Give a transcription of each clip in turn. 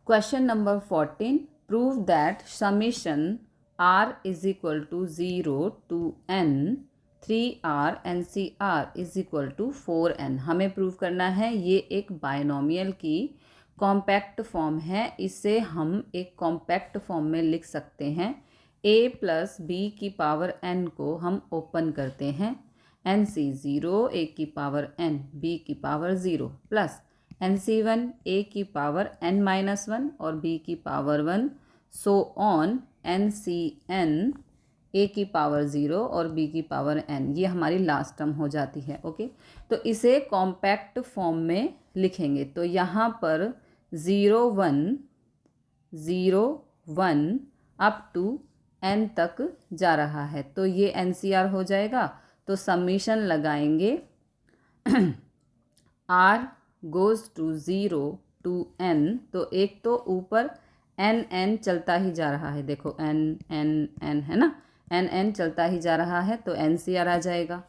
Question number 14, prove that summation r is equal to 0 to n 3r NCR is equal to 4n। हमें prove करना है, ये एक binomial की compact form है। इसे हम एक कॉम्पैक्ट फॉर्म में लिख सकते हैं। a प्लस बी की पावर n को हम ओपन करते हैं, NC 0 a की पावर n b की पावर 0 प्लस NC1 a की पावर n-1 और b की power 1 so on NCn a की पावर 0 और b की पावर n। ये हमारी लास्ट टर्म हो जाती है। ओके, तो इसे कॉम्पैक्ट फॉर्म में लिखेंगे तो यहाँ पर 0 1 अप टू n तक जा रहा है, तो ये NCR हो जाएगा। तो समीशन लगाएंगे r goes to 0 to n, तो एक तो ऊपर n चलता ही जा रहा है, देखो n है ना, n चलता ही जा रहा है, तो NCR आ जाएगा।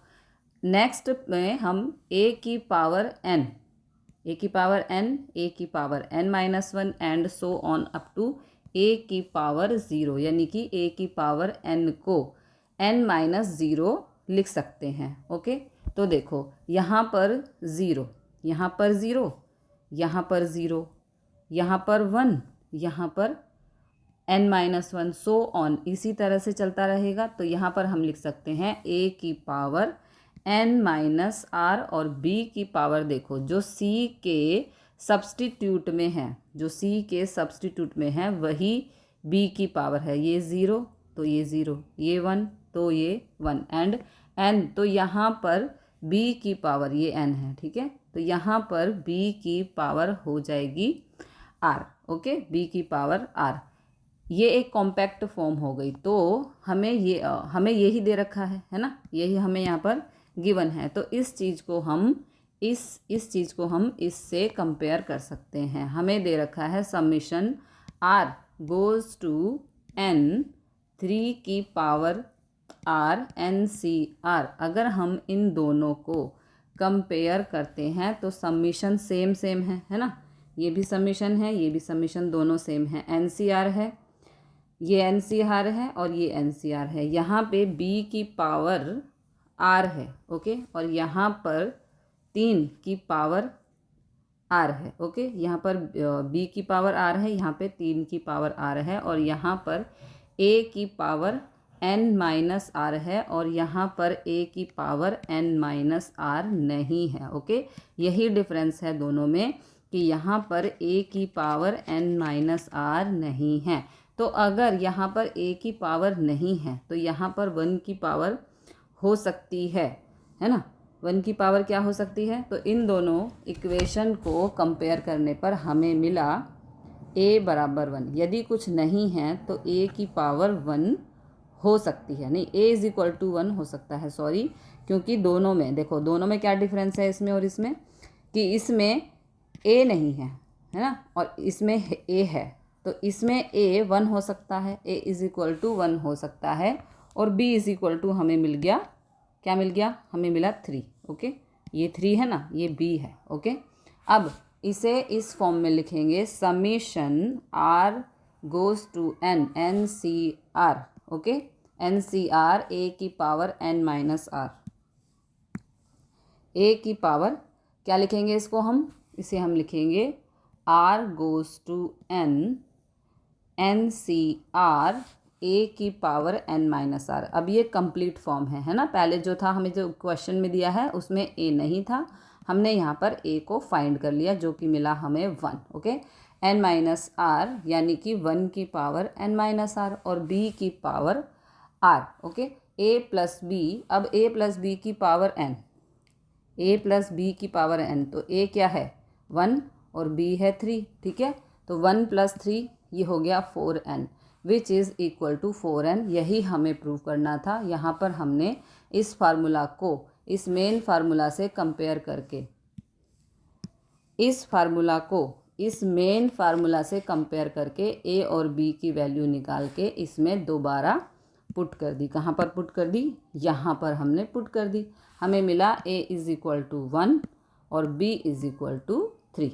नेक्स्ट में हम a की पावर n, a की power n-1 and so on up to a की पावर 0, यानी कि a की पावर n को n-0 लिख सकते हैं। ओके, तो देखो यहाँ पर 0, यहाँ पर 0, यहाँ पर 0, यहाँ पर 1, यहाँ पर n-1 सो ऑन, इसी तरह से चलता रहेगा। तो यहाँ पर हम लिख सकते हैं a की पावर n-r और b की पावर, देखो जो c के सब्स्टिट्यूट में है, जो c के सब्स्टिट्यूट में है वही b की पावर है। ये 0 तो ये 0, ये 1 तो ये 1 एंड n, तो यहाँ पर b की पावर ये n है। ठीक है, तो यहाँ पर b की पावर हो जाएगी r। ओके, b की पावर r। ये एक कॉम्पैक्ट फॉर्म हो गई। तो हमें यही दे रखा है ना, यही हमें यहाँ पर गिवन है। तो इस चीज़ को हम इस चीज़ को हम इससे कंपेयर कर सकते हैं। हमें दे रखा है summation r goes to n 3 की पावर r NCR। अगर हम इन दोनों को कंपेयर करते हैं तो समीशन सेम है ना, ये भी समीशन है, ये भी समीशन, दोनों सेम है। NCR है, ये NCR है और ये NCR है। यहाँ पे b की पावर r है। ओके, और यहाँ पर 3 की पावर r है। ओके, यहाँ पर b की पावर r है, यहाँ पे 3 की पावर r है, और यहाँ पर a की पावर n-r है और यहाँ पर a की पावर n-r नहीं है। ओके, यही डिफरेंस है दोनों में कि यहाँ पर a की पावर n-r नहीं है। तो अगर यहाँ पर a की पावर नहीं है तो यहाँ पर 1 की पावर हो सकती है ना, 1 की पावर क्या हो सकती है। तो इन दोनों इक्वेशन को कंपेयर करने पर हमें मिला a बराबर 1। यदि कुछ नहीं है तो a की पावर 1 हो सकती है, नहीं a इज इक्वल टू 1 हो सकता है, सॉरी, क्योंकि दोनों में देखो, दोनों में क्या डिफरेंस है इसमें और इसमें, कि इसमें a नहीं है ना, और इसमें a है। तो इसमें a 1 हो सकता है, a इज इक्वल टू 1 हो सकता है, और b इज इक्वल टू हमें मिल गया, क्या मिल गया, हमें मिला 3। ओके, ये 3 है ना, ये b है। ओके, अब इसे इस फॉर्म में लिखेंगे, summation r goes to n NCR। Okay, NCR a की पावर n-r, a की पावर क्या लिखेंगे इसको हम, इसे हम लिखेंगे r goes to n NCR a की पावर n-r। अब ये कंप्लीट फॉर्म है ना, पहले जो था हमें जो क्वेश्चन में दिया है उसमें a नहीं था, हमने यहाँ पर a को फाइंड कर लिया, जो कि मिला हमें 1। ओके, n-r यानी कि 1 की पावर n-r और b की power r। Okay, a plus b, अब a प्लस b की power n, a plus b की पावर n, तो a क्या है 1 और b है 3। ठीक है, तो 1 प्लस 3 ये हो गया 4n which is equal to 4n। यही हमें प्रूव करना था। यहाँ पर हमने इस फार्मूला को इस मेन फार्मूला से कंपेयर करके, इस फार्मूला को इस मेन फार्मूला से कंपेयर करके a और b की वैल्यू निकाल के इसमें दोबारा पुट कर दी। कहाँ पर पुट कर दी, यहाँ पर हमने पुट कर दी। हमें मिला a इज़ इक्वल टू 1 और b इज़ इक्वल टू 3।